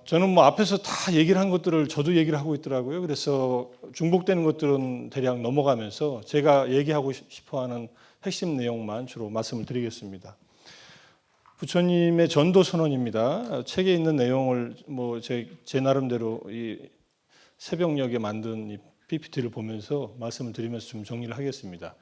저는 뭐 앞에서 다 얘기를 한 것들을 저도 얘기를 하고 있더라고요. 그래서 중복되는 것들은 대략 넘어가면서 제가 얘기하고 싶어하는 핵심 내용만 주로 말씀을 드리겠습니다. 부처님의 전도 선언입니다. 책에 있는 내용을 뭐 제 나름대로 이 새벽녘에 만든 이 PPT를 보면서 말씀을 드리면서 좀 정리를 하겠습니다.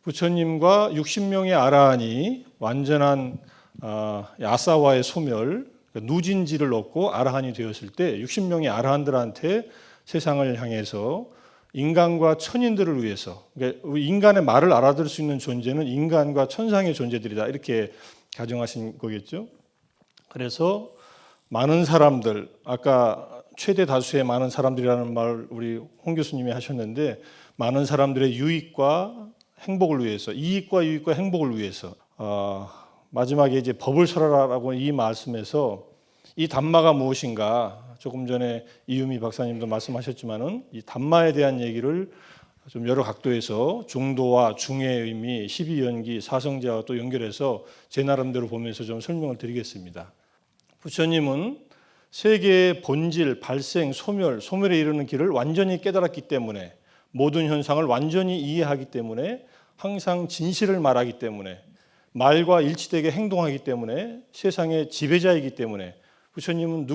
부처님과 60명의 아라한이 완전한 아사와의 소멸, 누진지를 얻고 아라한이 되었을 때 60명의 아라한들한테 세상을 향해서 인간과 천인들을 위해서, 그러니까 인간의 말을 알아들을 수 있는 존재는 인간과 천상의 존재들이다, 이렇게 가정하신 거겠죠. 그래서 많은 사람들, 아까 최대 다수의 많은 사람들이라는 말 우리 홍 교수님이 하셨는데, 많은 사람들의 유익과 행복을 위해서, 이익과 유익과 행복을 위해서, 마지막에 이제 법을 설하라라고 이 말씀에서 이 담마가 무엇인가, 조금 전에 이유미 박사님도 말씀하셨지만은 이 담마에 대한 얘기를 좀 여러 각도에서 중도와 중의 의미, 12연기, 사성제와 또 연결해서 제 나름대로 보면서 좀 설명을 드리겠습니다. 부처님은 세계의 본질, 발생, 소멸에 이르는 길을 완전히 깨달았기 때문에, 모든 현상을 완전히 이해하기 때문에, 항상 진실을 말하기 때문에, 말과 일치되게 행동하기 때문에, 세상의 지배자이기 때문에, 부처님은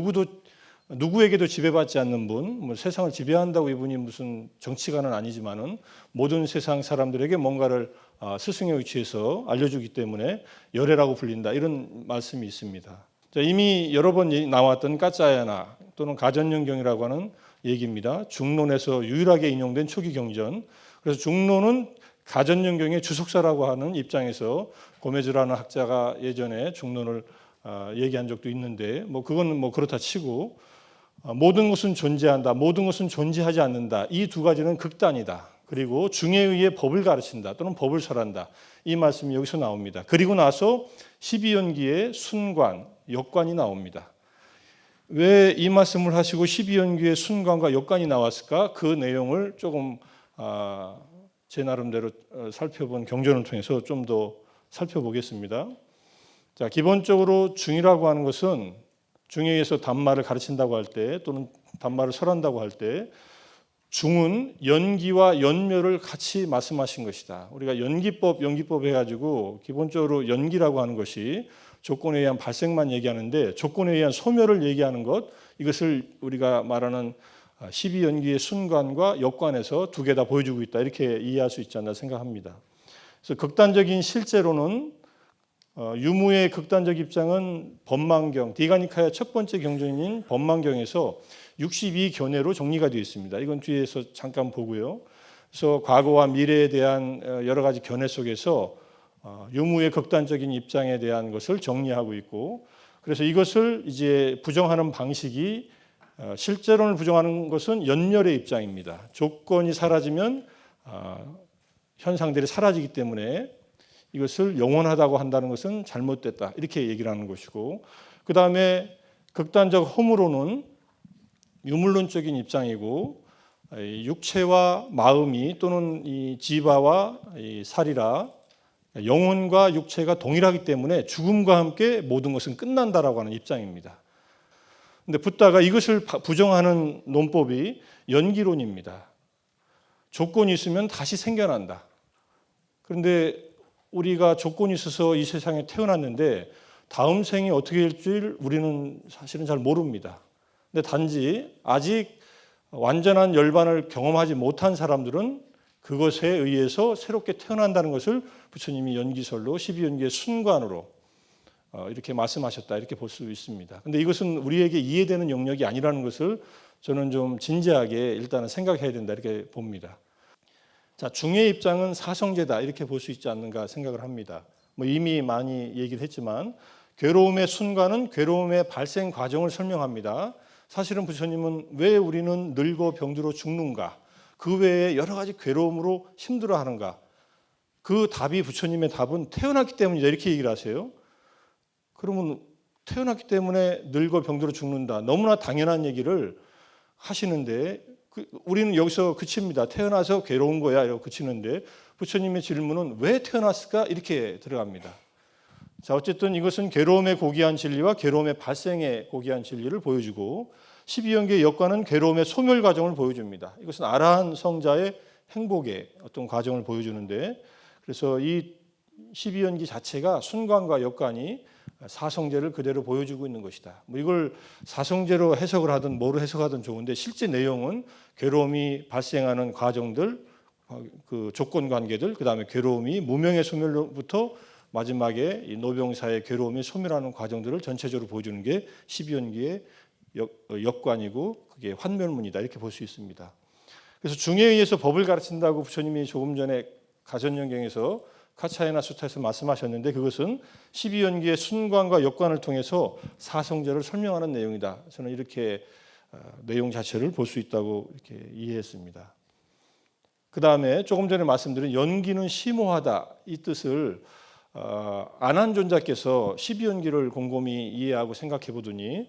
누구에게도 지배받지 않는 분, 뭐 세상을 지배한다고 이분이 무슨 정치가는 아니지만은 모든 세상 사람들에게 뭔가를 스승의 위치에서 알려주기 때문에 열애라고 불린다, 이런 말씀이 있습니다. 이미 여러 번 나왔던 까짜야나 또는 가전연경이라고 하는 얘기입니다. 중론에서 유일하게 인용된 초기 경전. 그래서 중론은 가전연경의 주석사라고 하는 입장에서 고메즈라는 학자가 예전에 중론을 얘기한 적도 있는데, 뭐 그거는 뭐 그렇다 치고, 모든 것은 존재한다, 모든 것은 존재하지 않는다, 이 두 가지는 극단이다. 그리고 중에 의해 법을 가르친다 또는 법을 설한다, 이 말씀이 여기서 나옵니다. 그리고 나서 12연기의 순관, 역관이 나옵니다. 왜 이 말씀을 하시고 12연기의 순관과 역관이 나왔을까? 그 내용을 조금 제 나름대로 살펴본 경전을 통해서 좀 더 살펴보겠습니다. 자, 기본적으로 중이라고 하는 것은 중에 의해서 담마를 가르친다고 할 때 또는 담마를 설한다고 할 때 중은 연기와 연멸을 같이 말씀하신 것이다. 우리가 연기법 해가지고 기본적으로 연기라고 하는 것이 조건에 의한 발생만 얘기하는데, 조건에 의한 소멸을 얘기하는 것, 이것을 우리가 말하는 12연기의 순관과 역관에서 두 개 다 보여주고 있다, 이렇게 이해할 수 있지 않나 생각합니다. 그래서 극단적인 실제로는 유무의 극단적 입장은 법망경, 디가니카의 첫 번째 경전인 법망경에서 62견해로 정리가 되어 있습니다. 이건 뒤에서 잠깐 보고요. 그래서 과거와 미래에 대한 여러 가지 견해 속에서 유무의 극단적인 입장에 대한 것을 정리하고 있고, 그래서 이것을 이제 부정하는 방식이, 실제론을 부정하는 것은 연멸의 입장입니다. 조건이 사라지면 현상들이 사라지기 때문에 이것을 영원하다고 한다는 것은 잘못됐다, 이렇게 얘기를 하는 것이고, 그 다음에 극단적 허무로는 유물론적인 입장이고, 육체와 마음이 또는 이 지바와 이 사리라, 영혼과 육체가 동일하기 때문에 죽음과 함께 모든 것은 끝난다라고 하는 입장입니다. 근데 붓다가 이것을 부정하는 논법이 연기론입니다. 조건이 있으면 다시 생겨난다. 그런데 우리가 조건이 있어서 이 세상에 태어났는데 다음 생이 어떻게 될지 우리는 사실은 잘 모릅니다. 근데 단지 아직 완전한 열반을 경험하지 못한 사람들은 그것에 의해서 새롭게 태어난다는 것을 부처님이 연기설로 12연기의 순관으로 이렇게 말씀하셨다, 이렇게 볼 수 있습니다. 근데 이것은 우리에게 이해되는 영역이 아니라는 것을 저는 좀 진지하게 일단은 생각해야 된다, 이렇게 봅니다. 자, 중의 입장은 사성제다, 이렇게 볼 수 있지 않는가 생각을 합니다. 뭐 이미 많이 얘기를 했지만, 괴로움의 순간은 괴로움의 발생 과정을 설명합니다. 사실은 부처님은 왜 우리는 늙어 병들어 죽는가, 그 외에 여러 가지 괴로움으로 힘들어하는가, 그 답이, 부처님의 답은 태어났기 때문이다, 이렇게 얘기를 하세요. 그러면 태어났기 때문에 늙어 병들어 죽는다, 너무나 당연한 얘기를 하시는데 우리는 여기서 그칩니다. 태어나서 괴로운 거야, 이러고 그치는데, 부처님의 질문은 왜 태어났을까, 이렇게 들어갑니다. 자, 어쨌든 이것은 괴로움의 고귀한 진리와 괴로움의 발생의 고귀한 진리를 보여주고 12연기의 역과는 괴로움의 소멸 과정을 보여줍니다. 이것은 아라한 성자의 행복의 어떤 과정을 보여주는데, 그래서 이 12연기 자체가 순관과 역관이 사성제를 그대로 보여주고 있는 것이다. 뭐 이걸 사성제로 해석을 하든 뭐로 해석하든 좋은데, 실제 내용은 괴로움이 발생하는 과정들, 그 조건 관계들, 그 다음에 괴로움이 무명의 소멸로부터 마지막에 이 노병사의 괴로움이 소멸하는 과정들을 전체적으로 보여주는 게 12연기의 역관이고 그게 환멸문이다, 이렇게 볼 수 있습니다. 그래서 중에 의해서 법을 가르친다고 부처님이 조금 전에 가전연경에서 카차이나 수타에서 말씀하셨는데, 그것은 12연기의 순관과 역관을 통해서 사성제를 설명하는 내용이다. 저는 이렇게 내용 자체를 볼 수 있다고 이렇게 이해했습니다. 그 다음에 조금 전에 말씀드린 연기는 심오하다, 이 뜻을 안한존자께서 12연기를 곰곰이 이해하고 생각해 보더니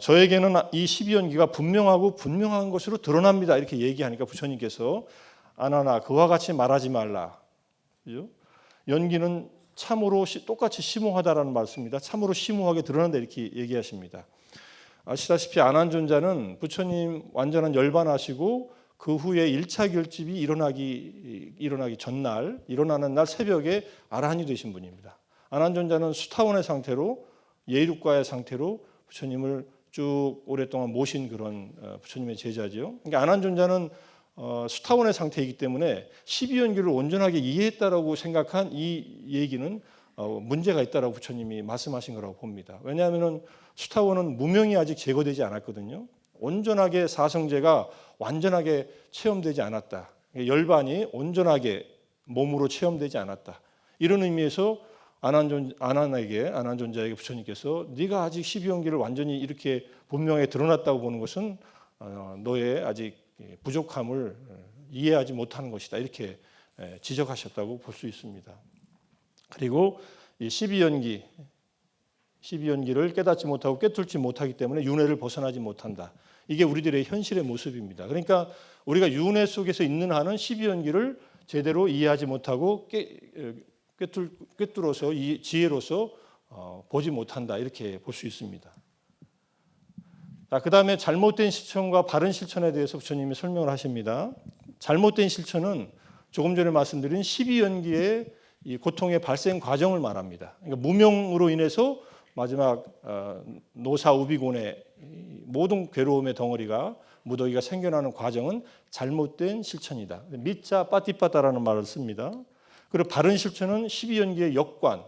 저에게는 이 12연기가 분명하고 분명한 것으로 드러납니다, 이렇게 얘기하니까 부처님께서 안하나 그와 같이 말하지 말라. 그죠? 연기는 참으로 똑같이 심오하다라는 말씀입니다. 참으로 심오하게 드러난다, 이렇게 얘기하십니다. 아시다시피 안한존자는 부처님 완전한 열반하시고 그 후에 1차 결집이 일어나기 전날, 일어나는 날 새벽에 아라한이 되신 분입니다. 안한존자는 수타원의 상태로, 예륙과의 상태로 부처님을 쭉 오랫동안 모신 그런 부처님의 제자지요. 그러니까 안한존자는 수타원의 상태이기 때문에 12연기를 온전하게 이해했다라고 생각한 이 얘기는 문제가 있다라고 부처님이 말씀하신 거라고 봅니다. 왜냐하면 수타원은 무명이 아직 제거되지 않았거든요. 온전하게 사성제가 완전하게 체험되지 않았다. 열반이 온전하게 몸으로 체험되지 않았다. 이런 의미에서 안한존자에게 부처님께서 네가 아직 12연기를 완전히 이렇게 분명하게 드러났다고 보는 것은 너의 아직 부족함을 이해하지 못하는 것이다, 이렇게 지적하셨다고 볼 수 있습니다. 그리고 이 12연기를 깨닫지 못하고 꿰뚫지 못하기 때문에 윤회를 벗어나지 못한다. 이게 우리들의 현실의 모습입니다. 그러니까 우리가 윤회 속에서 있는 한은 12연기를 제대로 이해하지 못하고 꿰뚫어서 지혜로서 보지 못한다, 이렇게 볼 수 있습니다. 그 다음에 잘못된 실천과 바른 실천에 대해서 부처님이 설명을 하십니다. 잘못된 실천은 조금 전에 말씀드린 12연기의 이 고통의 발생 과정을 말합니다. 그러니까 무명으로 인해서 마지막 노사우비곤의 모든 괴로움의 덩어리가, 무더기가 생겨나는 과정은 잘못된 실천이다. 미짜 빠띠빠따라는 말을 씁니다. 그리고 바른 실천은 12연기의 역관,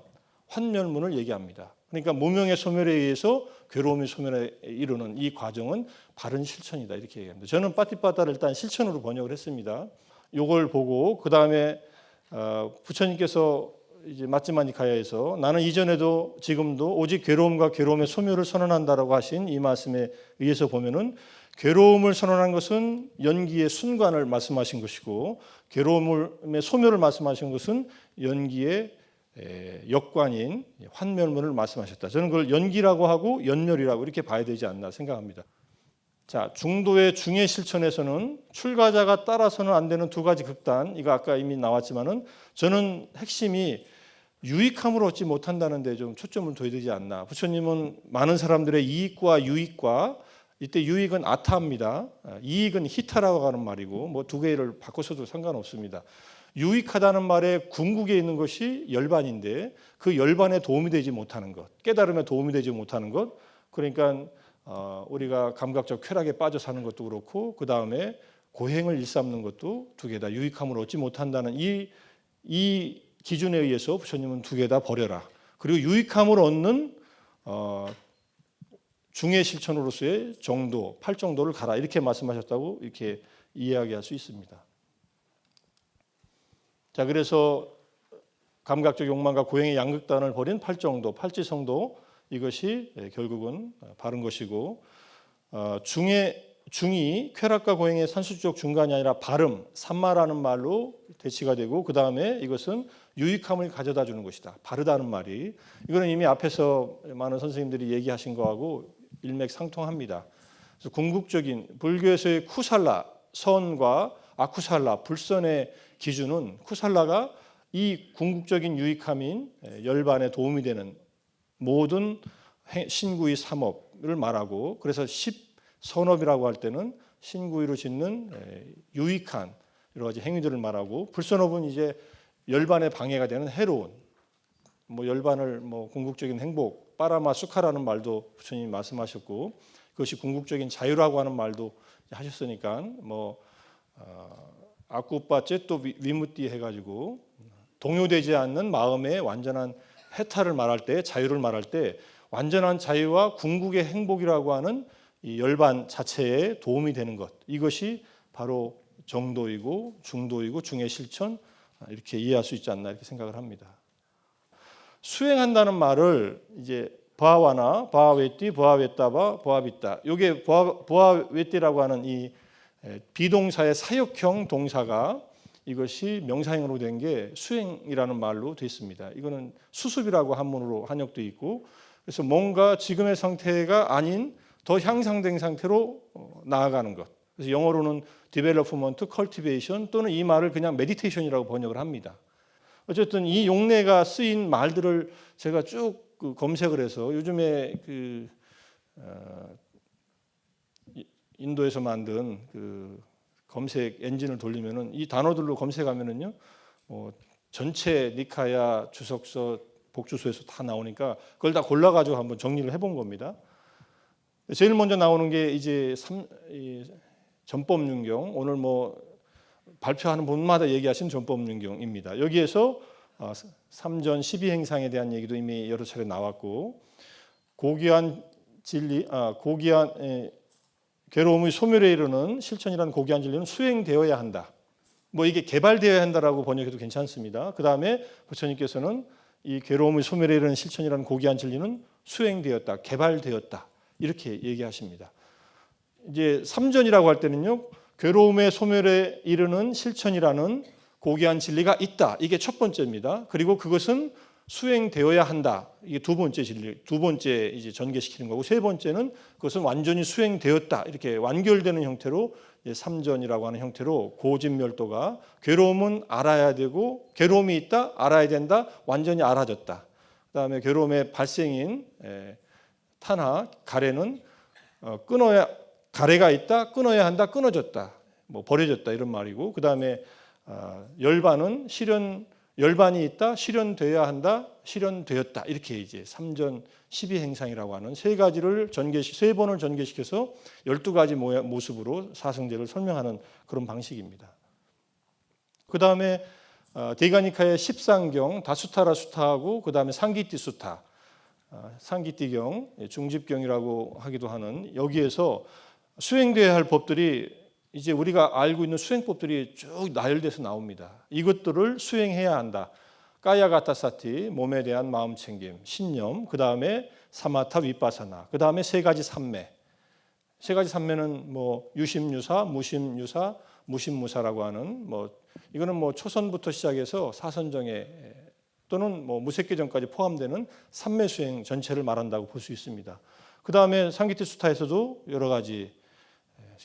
환멸문을 얘기합니다. 그러니까 무명의 소멸에 의해서 괴로움의 소멸에 이르는 이 과정은 바른 실천이다, 이렇게 얘기합니다. 저는 빠띠빠따를 일단 실천으로 번역을 했습니다. 이걸 보고 그 다음에 부처님께서 이제 마찌마니카야에서 나는 이전에도 지금도 오직 괴로움과 괴로움의 소멸을 선언한다라고 하신 이 말씀에 의해서 보면은 괴로움을 선언한 것은 연기의 순관을 말씀하신 것이고, 괴로움의 소멸을 말씀하신 것은 연기의 역관인 환멸문을 말씀하셨다. 저는 그걸 연기라고 하고 연멸이라고 이렇게 봐야 되지 않나 생각합니다. 자, 중도의 중의 실천에서는 출가자가 따라서는 안 되는 두 가지 극단, 이거 아까 이미 나왔지만은 저는 핵심이 유익함을 얻지 못한다는 데 좀 초점을 둬야 되지 않나. 부처님은 많은 사람들의 이익과 유익과, 이때 유익은 아타입니다. 이익은 히타라고 하는 말이고 뭐 두 개를 바꿔서도 상관없습니다. 유익하다는 말에 궁극에 있는 것이 열반인데 그 열반에 도움이 되지 못하는 것, 깨달음에 도움이 되지 못하는 것, 그러니까 우리가 감각적 쾌락에 빠져 사는 것도 그렇고 그 다음에 고행을 일삼는 것도 두 개 다 유익함을 얻지 못한다는 이 기준에 의해서 부처님은 두 개 다 버려라. 그리고 유익함을 얻는 중의 실천으로서의 정도, 팔정도를 가라, 이렇게 말씀하셨다고 이렇게 이야기할 수 있습니다. 자, 그래서 감각적 욕망과 고행의 양극단을 버린 팔정도, 팔지성도, 이것이 결국은 바른 것이고, 중이 쾌락과 고행의 산수적 중간이 아니라 발음, 삼마라는 말로 대치가 되고, 그 다음에 이것은 유익함을 가져다 주는 것이다. 바르다는 말이, 이거는 이미 앞에서 많은 선생님들이 얘기하신 거하고 일맥상통합니다. 그래서 궁극적인 불교에서의 쿠살라, 선과 아쿠살라, 불선의 기준은 쿠살라가 이 궁극적인 유익함인 열반에 도움이 되는 모든 신구의 삼업을 말하고, 그래서 십선업이라고 할 때는 신구의로 짓는 유익한 여러 가지 행위들을 말하고, 불선업은 이제 열반에 방해가 되는 해로운, 열반을 궁극적인 행복, 빠라마 수카라는 말도 부처님이 말씀하셨고, 그것이 궁극적인 자유라고 하는 말도 하셨으니까 아쿠빠째 또 위무띠 해가지고 동요되지 않는 마음의 완전한 해탈을 말할 때, 자유를 말할 때 완전한 자유와 궁극의 행복이라고 하는 이 열반 자체에 도움이 되는 것, 이것이 바로 정도이고 중도이고 중의 실천, 이렇게 이해할 수 있지 않나 이렇게 생각을 합니다. 수행한다는 말을 이제 바와나 바웨띠, 바웨따바, 바비따, 이게 바웨띠라고 하는 이 비동사의 사역형 동사가 이것이 명사형으로 된 게 수행이라는 말로 되어 있습니다. 이거는 수습이라고 한문으로 한역되어 있고, 그래서 뭔가 지금의 상태가 아닌 더 향상된 상태로 나아가는 것. 그래서 영어로는 development, cultivation 또는 이 말을 그냥 meditation이라고 번역을 합니다. 어쨌든 이 용례가 쓰인 말들을 제가 쭉 검색을 해서 요즘에 인도에서 만든 검색 엔진을 돌리면은 이 단어들로 검색하면은요, 전체 니카야 주석서 복주소에서 다 나오니까 그걸 다 골라가지고 한번 정리를 해본 겁니다. 제일 먼저 나오는 게 이제 전법륜경, 오늘 발표하는 분마다 얘기하신 전법륜경입니다. 여기에서 3전 12행상에 대한 얘기도 이미 여러 차례 나왔고, 고귀한 진리, 괴로움의 소멸에 이르는 실천이라는 고귀한 진리는 수행되어야 한다. 이게 개발되어야 한다라고 번역해도 괜찮습니다. 그 다음에 부처님께서는 이 괴로움의 소멸에 이르는 실천이라는 고귀한 진리는 수행되었다, 개발되었다, 이렇게 얘기하십니다. 이제 3전이라고 할 때는요, 괴로움의 소멸에 이르는 실천이라는 고귀한 진리가 있다, 이게 첫 번째입니다. 그리고 그것은 수행되어야 한다, 이게 두 번째 진리, 두 번째 이제 전개시키는 거고, 세 번째는 그것은 완전히 수행되었다, 이렇게 완결되는 형태로 3전이라고 하는 형태로 고진멸도가 괴로움은 알아야 되고, 괴로움이 있다, 알아야 된다, 완전히 알아졌다. 그다음에 괴로움의 발생인 탄하, 가래는 끊어야, 가래가 있다, 끊어야 한다, 끊어졌다, 버려졌다, 이런 말이고, 그다음에 열반은 열반이 있다, 실현되어야 한다, 실현되었다, 이렇게 이제 3전 12행상이라고 하는 세 번을 전개시켜서 12가지 모습으로 사성제를 설명하는 그런 방식입니다. 그 다음에 대가니카의 13경 다수타라 수타하고, 그 다음에 상기띠 수타, 상기띠경, 중집경이라고 하기도 하는, 여기에서 수행되어야 할 법들이, 이제 우리가 알고 있는 수행법들이 쭉 나열돼서 나옵니다. 이것들을 수행해야 한다. 까야가타사티, 몸에 대한 마음 챙김, 신념, 그 다음에 사마타 위파사나, 그 다음에 세 가지 삼매. 세 가지 삼매는 유심유사, 무심유사, 무심무사라고 하는, 이거는 초선부터 시작해서 사선정에 또는 무색계정까지 포함되는 삼매 수행 전체를 말한다고 볼 수 있습니다. 그 다음에 상기티 수타에서도 여러 가지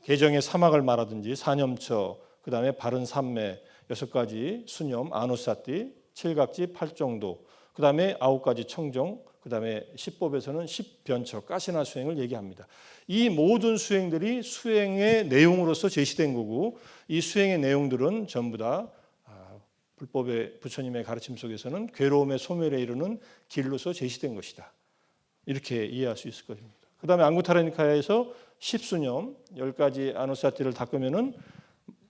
개정의 사막을 말하든지 사념처, 그 다음에 바른 삼매, 6가지 수념, 아누사띠, 7각지 8정도, 그 다음에 9가지 청정, 그 다음에 10법에서는 10변처, 가시나 수행을 얘기합니다. 이 모든 수행들이 수행의 내용으로서 제시된 거고, 이 수행의 내용들은 전부 다 불법의 부처님의 가르침 속에서는 괴로움의 소멸에 이르는 길로서 제시된 것이다, 이렇게 이해할 수 있을 것입니다. 그 다음에 앙구타라니카야에서 10수념, 10가지 아누사티를 닦으면은,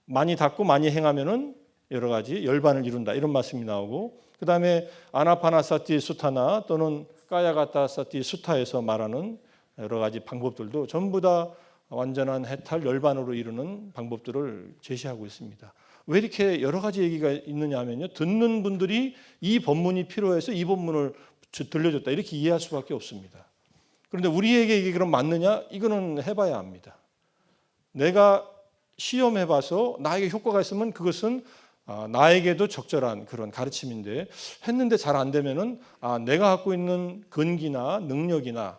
많이 닦고 많이 행하면은 여러 가지 열반을 이룬다, 이런 말씀이 나오고, 그 다음에 아나파나사티 수타나 또는 까야가타사티 수타에서 말하는 여러 가지 방법들도 전부 다 완전한 해탈 열반으로 이루는 방법들을 제시하고 있습니다. 왜 이렇게 여러 가지 얘기가 있느냐 하면요, 듣는 분들이 이 법문이 필요해서 이 법문을 들려줬다, 이렇게 이해할 수밖에 없습니다. 그런데 우리에게 이게 그럼 맞느냐? 이거는 해봐야 합니다. 내가 시험해봐서 나에게 효과가 있으면 그것은 나에게도 적절한 그런 가르침인데, 했는데 잘 안 되면은 내가 갖고 있는 근기나 능력이나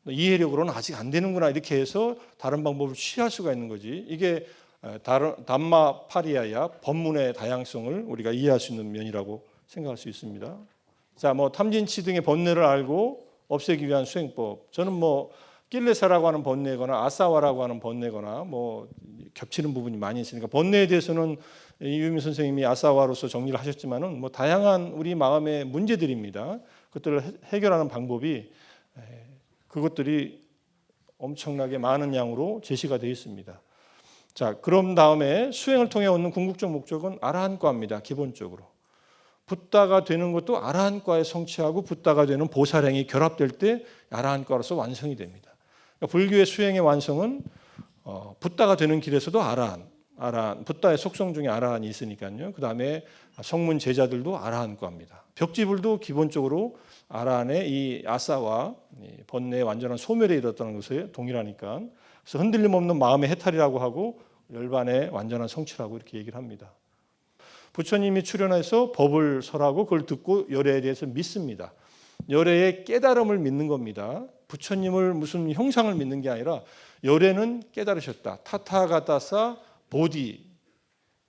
이해력으로는 아직 안 되는구나, 이렇게 해서 다른 방법을 취할 수가 있는 거지. 이게 담마파리야야, 법문의 다양성을 우리가 이해할 수 있는 면이라고 생각할 수 있습니다. 자, 뭐 탐진치 등의 번뇌를 알고 없애기 위한 수행법. 저는 뭐 낄레사라고 하는 번뇌거나 아사와라고 하는 번뇌거나 뭐 겹치는 부분이 많이 있으니까 번뇌에 대해서는 이유민 선생님이 아사와로서 정리를 하셨지만은 뭐 다양한 우리 마음의 문제들입니다. 그것들을 해결하는 방법이 그것들이 엄청나게 많은 양으로 제시가 되어 있습니다. 자, 그럼 다음에 수행을 통해 얻는 궁극적 목적은 아라한과입니다. 기본적으로. 붓다가 되는 것도 아라한과에 성취하고 붓다가 되는 보살행이 결합될 때 아라한과로서 완성이 됩니다. 그러니까 불교의 수행의 완성은 붓다가 되는 길에서도 아라한, 붓다의 속성 중에 아라한이 있으니까요. 그 다음에 성문 제자들도 아라한과입니다. 벽지불도 기본적으로 아라한의 이 아사와 번뇌의 완전한 소멸에 이르렀다는 것에 동일하니까, 그래서 흔들림 없는 마음의 해탈이라고 하고 열반의 완전한 성취라고 이렇게 얘기를 합니다. 부처님이 출연해서 법을 설하고 그걸 듣고 열애에 대해서 믿습니다. 열애의 깨달음을 믿는 겁니다. 부처님을 무슨 형상을 믿는 게 아니라 열애는 깨달으셨다. 타타가타사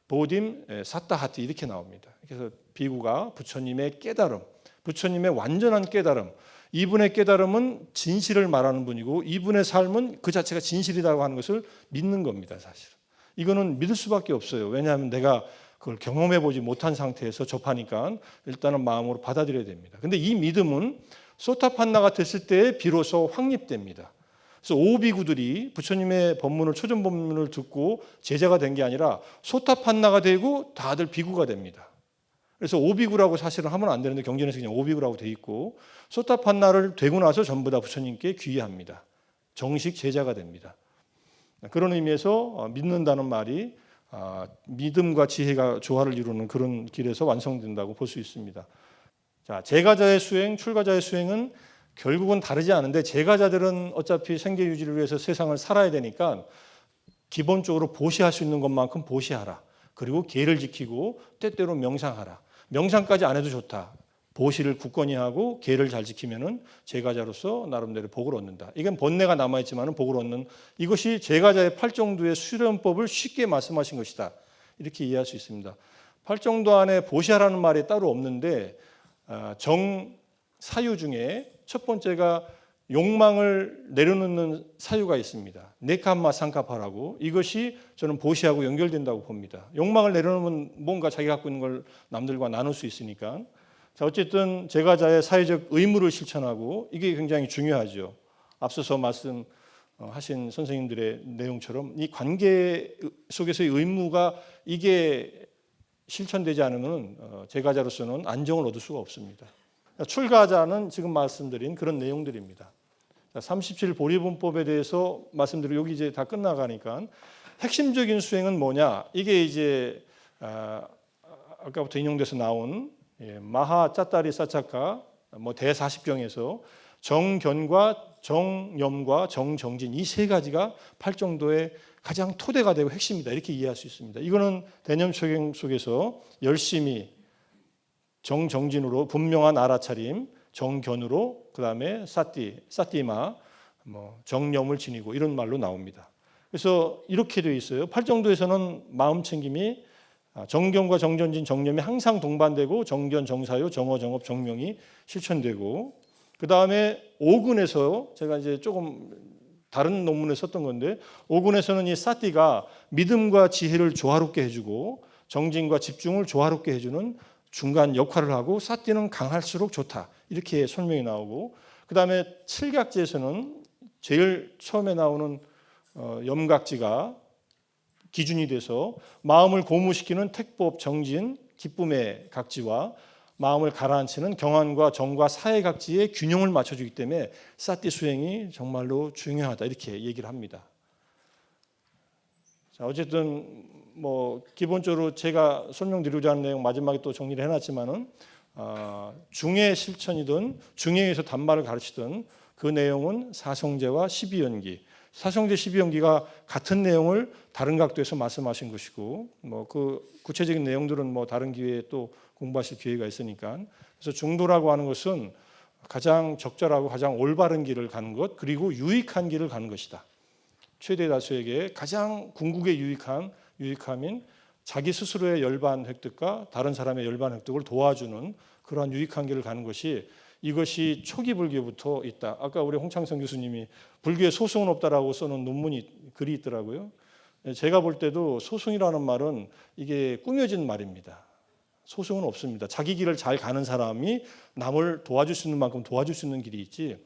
보딤 사타하티 이렇게 나옵니다. 그래서 비구가 부처님의 깨달음, 부처님의 완전한 깨달음, 이분의 깨달음은 진실을 말하는 분이고 이분의 삶은 그 자체가 진실이라고 하는 것을 믿는 겁니다. 사실은 이거는 믿을 수밖에 없어요. 왜냐하면 내가 그걸 경험해보지 못한 상태에서 접하니까 일단은 마음으로 받아들여야 됩니다. 근데 이 믿음은 소타판나가 됐을 때 비로소 확립됩니다. 그래서 오비구들이 부처님의 법문을, 초전 법문을 듣고 제자가 된 게 아니라 소타판나가 되고 다들 비구가 됩니다. 그래서 오비구라고 사실은 하면 안 되는데 경전에서 그냥 오비구라고 돼 있고, 소타판나를 되고 나서 전부 다 부처님께 귀의합니다. 정식 제자가 됩니다. 그런 의미에서 믿는다는 말이 믿음과 지혜가 조화를 이루는 그런 길에서 완성된다고 볼 수 있습니다. 자, 제가자의 수행, 출가자의 수행은 결국은 다르지 않은데, 제가자들은 어차피 생계 유지를 위해서 세상을 살아야 되니까 기본적으로 보시할 수 있는 것만큼 보시하라. 그리고 계를 지키고 때때로 명상하라. 명상까지 안 해도 좋다. 보시를 굳건히 하고 계를 잘 지키면은 제가자로서 나름대로 복을 얻는다. 이건 번뇌가 남아있지만은 복을 얻는, 이것이 제가자의 팔정도의 수련법을 쉽게 말씀하신 것이다. 이렇게 이해할 수 있습니다. 팔정도 안에 보시하라는 말이 따로 없는데 정사유 중에 첫 번째가 욕망을 내려놓는 사유가 있습니다. 네캄마 상카파라고. 이것이 저는 보시하고 연결된다고 봅니다. 욕망을 내려놓으면 뭔가 자기가 갖고 있는 걸 남들과 나눌 수 있으니까. 자, 어쨌든 제가자의 사회적 의무를 실천하고, 이게 굉장히 중요하죠. 앞서서 말씀하신 선생님들의 내용처럼 이 관계 속에서의 의무가 이게 실천되지 않으면 제가자로서는 안정을 얻을 수가 없습니다. 출가자는 지금 말씀드린 그런 내용들입니다. 37 보리분법에 대해서 말씀드리고 여기 이제 다 끝나가니까 핵심적인 수행은 뭐냐? 이게 이제 아까부터 인용돼서 나온 마하 짜따리 사차카 뭐 대40경에서 정견과 정념과 정정진 이 세 가지가 팔정도의 가장 토대가 되고 핵심이다. 이렇게 이해할 수 있습니다. 이거는 대념초경 속에서 열심히 정정진으로 분명한 알아차림, 정견으로 그다음에 사띠마, 뭐 정념을 지니고 이런 말로 나옵니다. 그래서 이렇게 되어 있어요. 팔정도에서는 마음 챙김이 정견과 정전진, 정념이 항상 동반되고 정견, 정사유, 정어, 정업, 정명이 실천되고, 그다음에 5근에서 제가 이제 조금 다른 논문에 썼던 건데 5근에서는 이 사띠가 믿음과 지혜를 조화롭게 해주고 정진과 집중을 조화롭게 해주는 중간 역할을 하고, 사띠는 강할수록 좋다. 이렇게 설명이 나오고, 그 다음에 칠각지에서는 제일 처음에 나오는 염각지가 기준이 돼서 마음을 고무시키는 택법, 정진, 기쁨의 각지와 마음을 가라앉히는 경안과 정과 사의 각지의 균형을 맞춰주기 때문에 사띠 수행이 정말로 중요하다. 이렇게 얘기를 합니다. 자, 어쨌든 뭐 기본적으로 제가 설명드리고자 하는 내용 마지막에 또 정리를 해놨지만은 중의 실천이든 중의에서 단말을 가르치든 그 내용은 사성제와 12연기, 사성제 12연기가 같은 내용을 다른 각도에서 말씀하신 것이고, 뭐 그 구체적인 내용들은 뭐 다른 기회에 또 공부하실 기회가 있으니까. 그래서 중도라고 하는 것은 가장 적절하고 가장 올바른 길을 가는 것, 그리고 유익한 길을 가는 것이다. 최대 다수에게 가장 궁극에 유익함인 자기 스스로의 열반 획득과 다른 사람의 열반 획득을 도와주는 그러한 유익한 길을 가는 것이 이것이 초기 불교부터 있다. 아까 우리 홍창성 교수님이 불교에 소송은 없다라고 써놓은 글이 있더라고요. 제가 볼 때도 소송이라는 말은 이게 꾸며진 말입니다. 소송은 없습니다. 자기 길을 잘 가는 사람이 남을 도와줄 수 있는 만큼 도와줄 수 있는 길이 있지,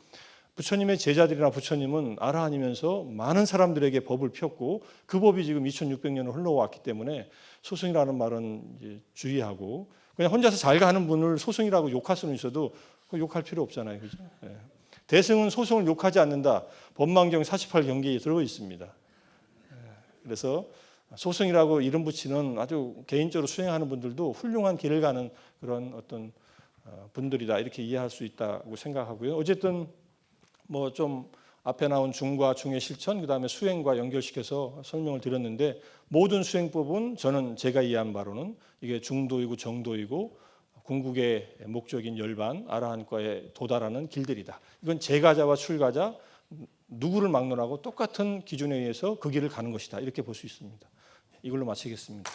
부처님의 제자들이나 부처님은 아라한이면서 많은 사람들에게 법을 폈고 그 법이 지금 2600년을 흘러왔기 때문에 소송이라는 말은 이제 주의하고, 그냥 혼자서 잘 가는 분을 소송이라고 욕할 수는 있어도 욕할 필요 없잖아요. 그죠? 예. 대승은 소송을 욕하지 않는다. 법망경 48경기에 들어 있습니다. 그래서 소송이라고 이름 붙이는 아주 개인적으로 수행하는 분들도 훌륭한 길을 가는 그런 어떤 분들이다, 이렇게 이해할 수 있다고 생각하고요. 어쨌든 뭐 좀 앞에 나온 중과 중의 실천, 그다음에 수행과 연결시켜서 설명을 드렸는데, 모든 수행법은 저는 제가 이해한 바로는 이게 중도이고 정도이고 궁극의 목적인 열반 아라한과에 도달하는 길들이다. 이건 제가자와 출가자 누구를 막론하고 똑같은 기준에 의해서 그 길을 가는 것이다, 이렇게 볼 수 있습니다. 이걸로 마치겠습니다.